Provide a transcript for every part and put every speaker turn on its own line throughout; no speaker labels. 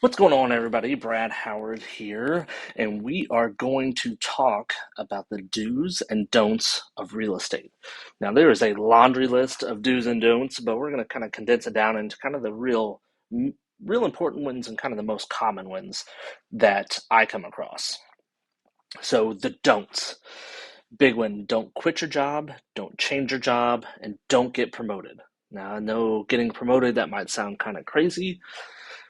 What's going on, everybody? Brad.howard here, and we are going to talk about the do's and don'ts of real estate. Now, there is a laundry list of do's and don'ts, but we're going to kind of condense it down into kind of the real important ones and kind of the most common ones that I come across. So, the don'ts. Big one, don't quit your job, don't change your job, and don't get promoted. Now, I know getting promoted, that might sound kind of crazy,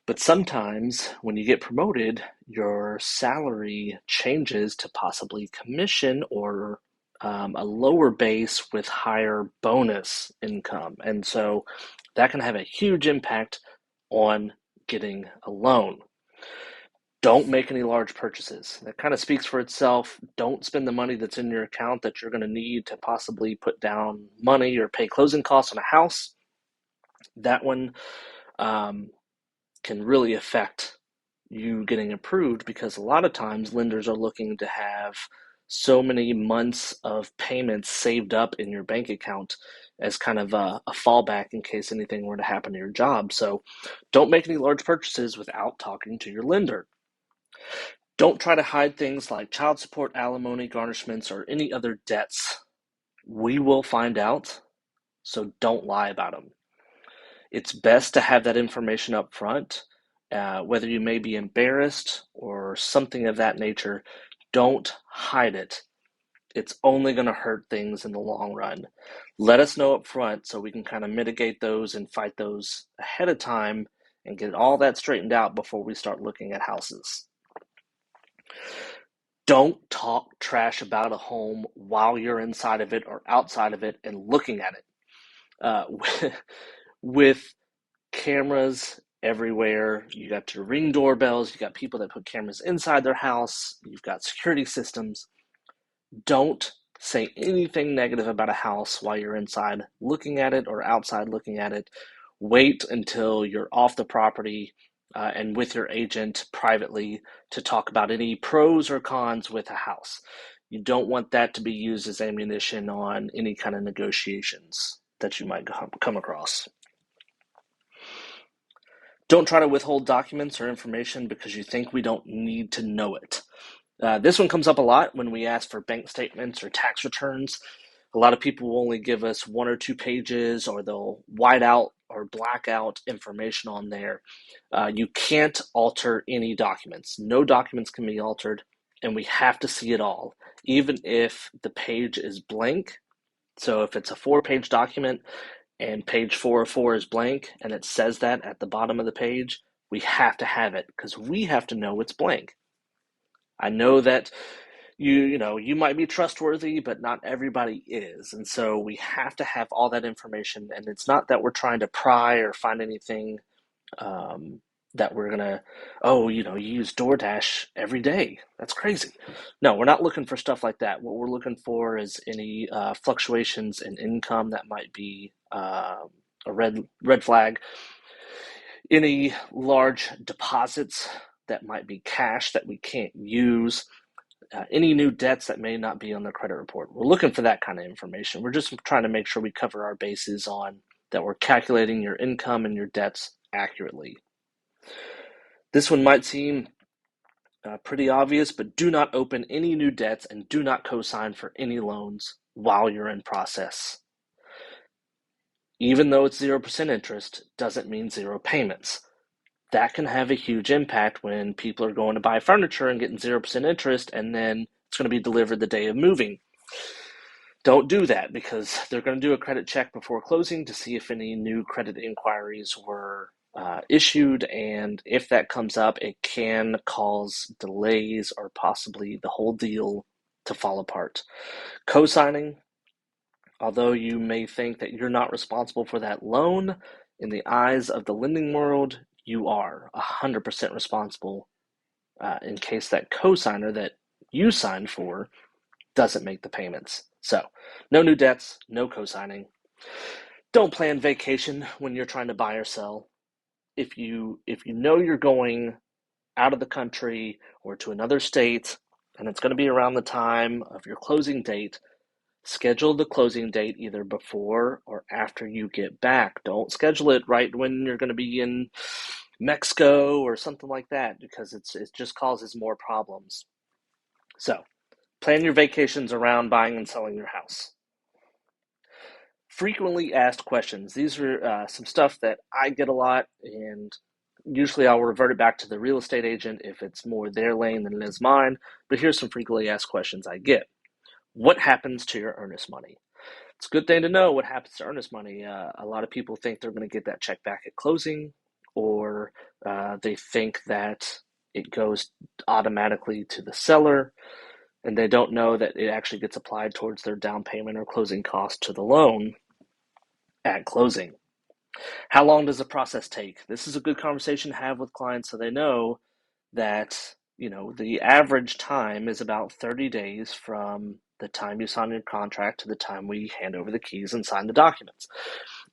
but sometimes when you get promoted, your salary changes to possibly commission or a lower base with higher bonus income. And so that can have a huge impact on getting a loan. Don't make any large purchases. That kind of speaks for itself. Don't spend the money that's in your account that you're going to need to possibly put down money or pay closing costs on a house. That one um, can really affect you getting approved because a lot of times lenders are looking to have so many months of payments saved up in your bank account as kind of a fallback in case anything were to happen to your job. So don't make any large purchases without talking to your lender. Don't try to hide things like child support, alimony, garnishments, or any other debts. We will find out, so don't lie about them. It's best to have that information up front. Whether you may be embarrassed or something of that nature, don't hide it. It's only going to hurt things in the long run. Let us know up front so we can kind of mitigate those and fight those ahead of time and get all that straightened out before we start looking at houses. Don't talk trash about a home while you're inside of it or outside of it and looking at it. With cameras everywhere. You got your Ring doorbells. You got people that put cameras inside their house. You've got security systems. Don't say anything negative about a house while you're inside looking at it or outside looking at it. Wait until you're off the property and with your agent privately to talk about any pros or cons with a house. You don't want that to be used as ammunition on any kind of negotiations that you might come across. Don't try to withhold documents or information because you think we don't need to know it. This one comes up a lot when we ask for bank statements or tax returns. A lot of people will only give us 1 or 2 pages, or they'll white out or black out information on there. You can't alter any documents. No documents can be altered, and we have to see it all, even if the page is blank. So if it's a 4-page document and page 404 is blank and it says that at the bottom of the page, we have to have it because we have to know it's blank. I know that you might be trustworthy, but not everybody is. And so we have to have all that information. And it's not that we're trying to pry or find anything um, that we're gonna, you use DoorDash every day. That's crazy. No, we're not looking for stuff like that. What we're looking for is any fluctuations in income that might be a red flag. Any large deposits that might be cash that we can't use. Any new debts that may not be on the credit report. We're looking for that kind of information. We're just trying to make sure we cover our bases on that we're calculating your income and your debts accurately. This one might seem pretty obvious, but do not open any new debts and do not co-sign for any loans while you're in process. Even though it's 0% interest, doesn't mean zero payments. That can have a huge impact when people are going to buy furniture and getting 0% interest, and then it's going to be delivered the day of moving. Don't do that because they're going to do a credit check before closing to see if any new credit inquiries were issued. And if that comes up, it can cause delays or possibly the whole deal to fall apart. Co-signing, although you may think that you're not responsible for that loan, in the eyes of the lending world, you are 100% responsible in case that co-signer that you signed for doesn't make the payments. So, no new debts, no co-signing. Don't plan vacation when you're trying to buy or sell. If you know you're going out of the country or to another state and it's going to be around the time of your closing date, schedule the closing date either before or after you get back. Don't schedule it right when you're going to be in Mexico or something like that, because it just causes more problems. So plan your vacations around buying and selling your house. Frequently asked questions. These are some stuff that I get a lot, and usually I'll revert it back to the real estate agent if it's more their lane than it is mine. But here's some frequently asked questions I get. What happens to your earnest money? It's a good thing to know what happens to earnest money. A lot of people think they're going to get that check back at closing, or they think that it goes automatically to the seller, and they don't know that it actually gets applied towards their down payment or closing cost to the loan at closing. How long does the process take? This is a good conversation to have with clients so they know that, the average time is about 30 days from the time you sign your contract to the time we hand over the keys and sign the documents.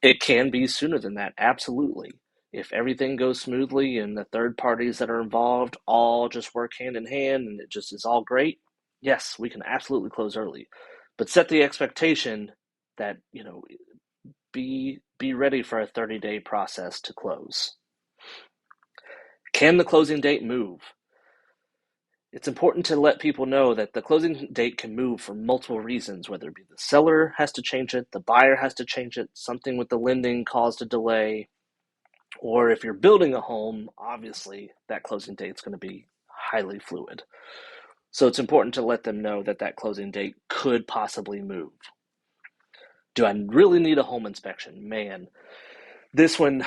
It can be sooner than that, absolutely. If everything goes smoothly and the third parties that are involved all just work hand in hand and it just is all great, yes, we can absolutely close early. But set the expectation that, be ready for a 30-day process to close. Can the closing date move? It's important to let people know that the closing date can move for multiple reasons, whether it be the seller has to change it, the buyer has to change it, something with the lending caused a delay, or if you're building a home, obviously that closing date is going to be highly fluid. So it's important to let them know that that closing date could possibly move. Do I really need a home inspection? Man, this one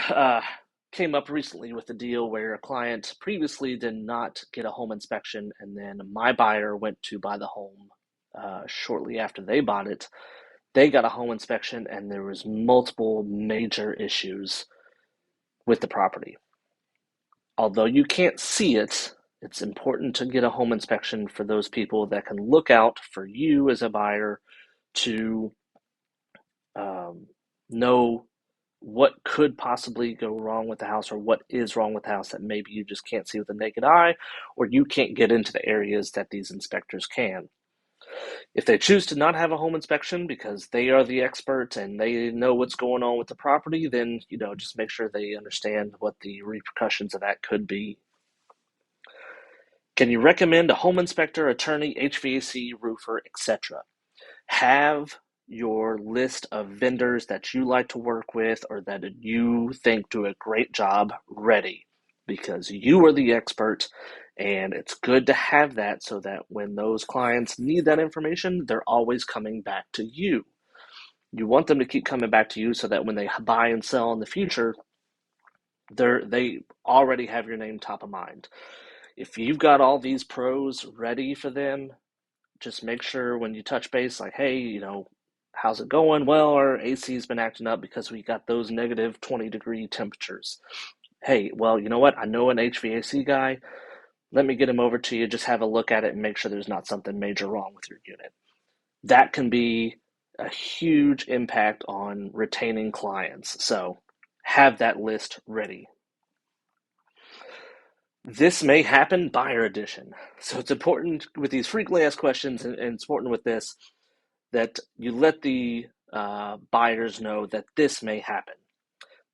came up recently with a deal where a client previously did not get a home inspection, and then my buyer went to buy the home shortly after they bought it. They got a home inspection, and there was multiple major issues with the property. Although you can't see it, it's important to get a home inspection for those people that can look out for you as a buyer to know what could possibly go wrong with the house or what is wrong with the house that maybe you just can't see with the naked eye, or you can't get into the areas that these inspectors can. If they choose to not have a home inspection because they are the expert and they know what's going on with the property, then, just make sure they understand what the repercussions of that could be. Can you recommend a home inspector, attorney, HVAC, roofer, etc.? Have your list of vendors that you like to work with or that you think do a great job ready, because you are the expert, and it's good to have that so that when those clients need that information, they're always coming back to you. You want them to keep coming back to you so that when they buy and sell in the future, they already have your name top of mind. If you've got all these pros ready for them, just make sure when you touch base, like, hey, how's it going? Well, our AC's been acting up because we got those negative 20-degree temperatures. Hey, well, you know what? I know an HVAC guy. Let me get him over to you. Just have a look at it and make sure there's not something major wrong with your unit. That can be a huge impact on retaining clients. So have that list ready. This may happen, buyer edition. So it's important with these frequently asked questions, and it's important with this, that you let the buyers know that this may happen.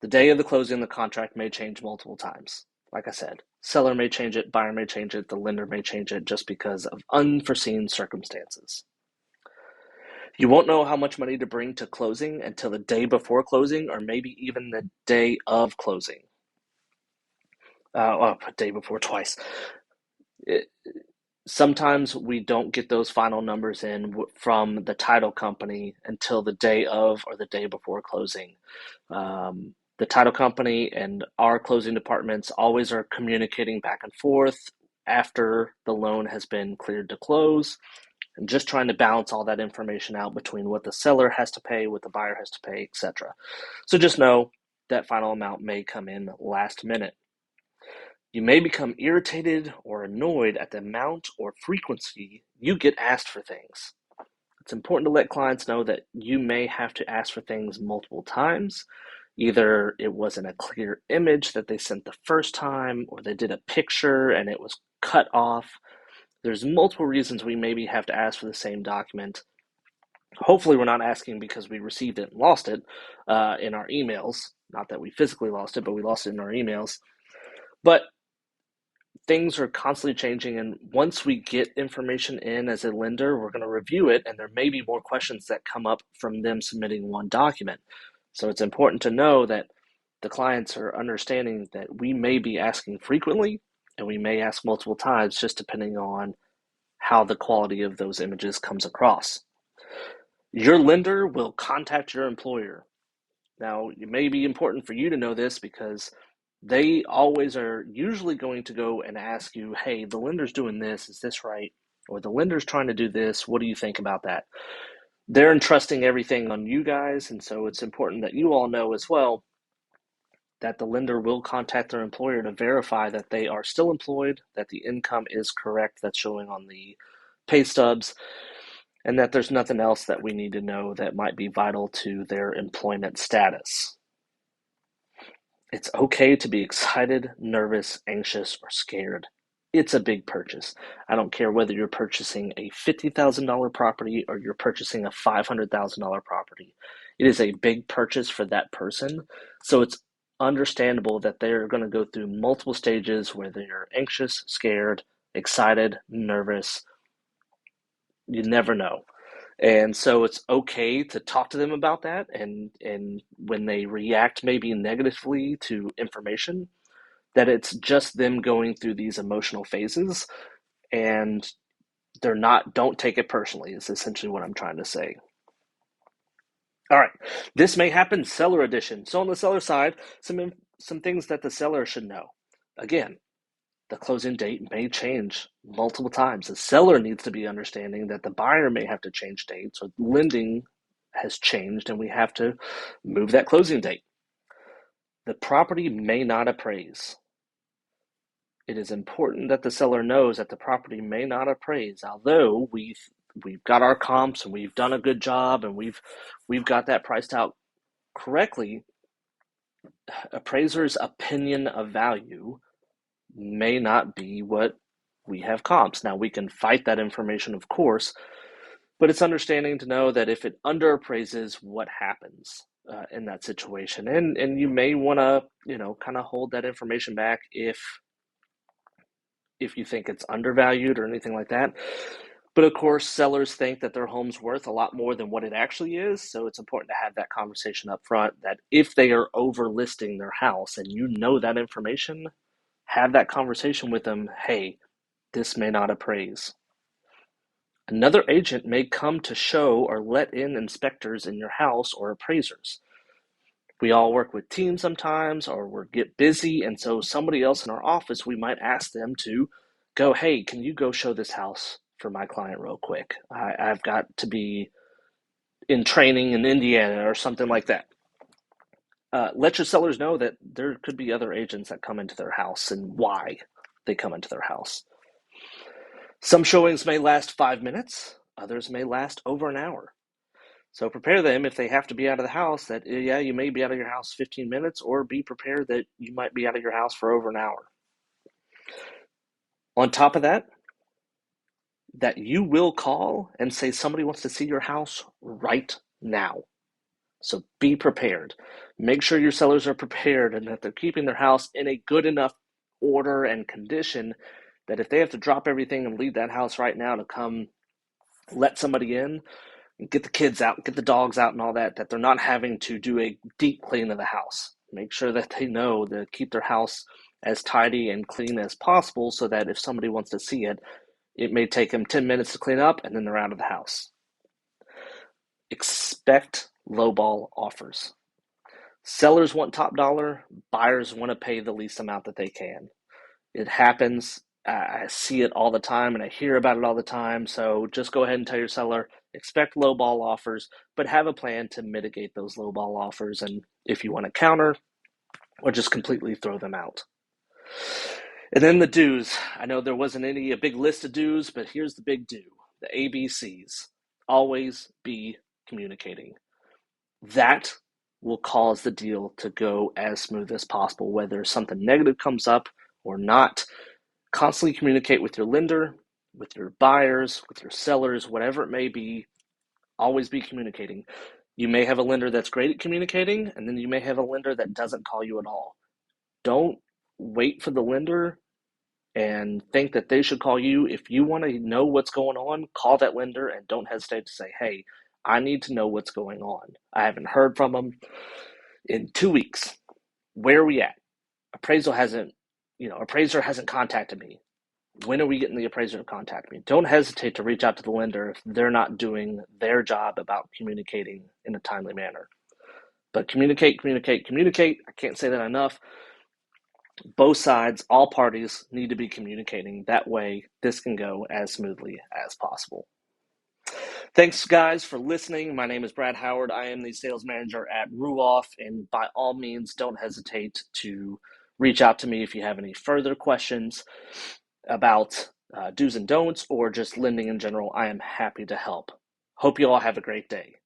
The day of the closing, the contract may change multiple times. Like I said, seller may change it, buyer may change it, the lender may change it just because of unforeseen circumstances. You won't know how much money to bring to closing until the day before closing, or maybe even the day of closing. Day before twice. Sometimes we don't get those final numbers in from the title company until the day of or the day before closing. The title company and our closing departments always are communicating back and forth after the loan has been cleared to close, and just trying to balance all that information out between what the seller has to pay, what the buyer has to pay, etc. So just know that final amount may come in last minute. You may become irritated or annoyed at the amount or frequency you get asked for things. It's important to let clients know that you may have to ask for things multiple times. Either it wasn't a clear image that they sent the first time, or they did a picture and it was cut off. There's multiple reasons we maybe have to ask for the same document. Hopefully we're not asking because we received it and lost it in our emails. Not that we physically lost it, but we lost it in our emails. But things are constantly changing, and once we get information in as a lender, we're going to review it, and there may be more questions that come up from them submitting one document. So it's important to know that the clients are understanding that we may be asking frequently, and we may ask multiple times, just depending on how the quality of those images comes across. Your lender will contact your employer. Now, it may be important for you to know this because they always are usually going to go and ask you, hey, the lender's doing this, is this right? Or the lender's trying to do this, what do you think about that? They're entrusting everything on you guys, and so it's important that you all know as well that the lender will contact their employer to verify that they are still employed, that the income is correct that's showing on the pay stubs, and that there's nothing else that we need to know that might be vital to their employment status. It's okay to be excited, nervous, anxious, or scared. It's a big purchase. I don't care whether you're purchasing a $50,000 property or you're purchasing a $500,000 property. It is a big purchase for that person. So it's understandable that they're going to go through multiple stages where they're anxious, scared, excited, nervous. You never know. And so it's okay to talk to them about that. And when they react maybe negatively to information, that it's just them going through these emotional phases, and don't take it personally, is essentially what I'm trying to say. All right, this may happen seller edition. So on the seller side, some things that the seller should know. Again, the closing date may change multiple times. The seller needs to be understanding that the buyer may have to change dates, or lending has changed and we have to move that closing date. The property may not appraise. It is important that the seller knows that the property may not appraise, although we've got our comps and we've done a good job and we've got that priced out correctly. Appraiser's opinion of value may not be what we have comps. Now we can fight that information, of course, but it's understanding to know that if it underappraises, what happens in that situation, and you may want to kind of hold that information back if you think it's undervalued or anything like that. But of course, sellers think that their home's worth a lot more than what it actually is. So it's important to have that conversation up front that if they are overlisting their house and you know that information, have that conversation with them. Hey, this may not appraise. Another agent may come to show or let in inspectors in your house or appraisers. We all work with teams sometimes, or we get busy, and so somebody else in our office, we might ask them to go, hey, can you go show this house for my client real quick? I've got to be in training in Indiana or something like that. Let your sellers know that there could be other agents that come into their house and why they come into their house. Some showings may last 5 minutes, others may last over an hour. So prepare them if they have to be out of the house that, yeah, you may be out of your house 15 minutes, or be prepared that you might be out of your house for over an hour. On top of that, that you will call and say somebody wants to see your house right now. So be prepared. Make sure your sellers are prepared and that they're keeping their house in a good enough order and condition that if they have to drop everything and leave that house right now to come let somebody in, get the kids out, get the dogs out and all that, that they're not having to do a deep clean of the house. Make sure that they know to keep their house as tidy and clean as possible so that if somebody wants to see it, it may take them 10 minutes to clean up and then they're out of the house. Expect lowball offers. Sellers want top dollar, buyers want to pay the least amount that they can. It happens. I see it all the time and I hear about it all the time. So just go ahead and tell your seller, expect lowball offers, but have a plan to mitigate those lowball offers. And if you want to counter, or just completely throw them out. And then the do's. I know there wasn't a big list of do's, but here's the big do, the ABCs. Always be communicating. That will cause the deal to go as smooth as possible, whether something negative comes up or not. Constantly communicate with your lender, with your buyers, with your sellers, whatever it may be. Always be communicating. You may have a lender that's great at communicating, and then you may have a lender that doesn't call you at all. Don't wait for the lender and think that they should call you. If you want to know what's going on, call that lender and don't hesitate to say, hey, I need to know what's going on. I haven't heard from them in 2 weeks. Where are we at? Appraiser hasn't contacted me. When are we getting the appraiser to contact me? Don't hesitate to reach out to the lender if they're not doing their job about communicating in a timely manner. But communicate, communicate, communicate. I can't say that enough. Both sides, all parties need to be communicating. That way, this can go as smoothly as possible. Thanks, guys, for listening. My name is Brad Howard. I am the sales manager at Ruoff, and by all means, don't hesitate to reach out to me if you have any further questions about do's and don'ts or just lending in general. I am happy to help. Hope you all have a great day.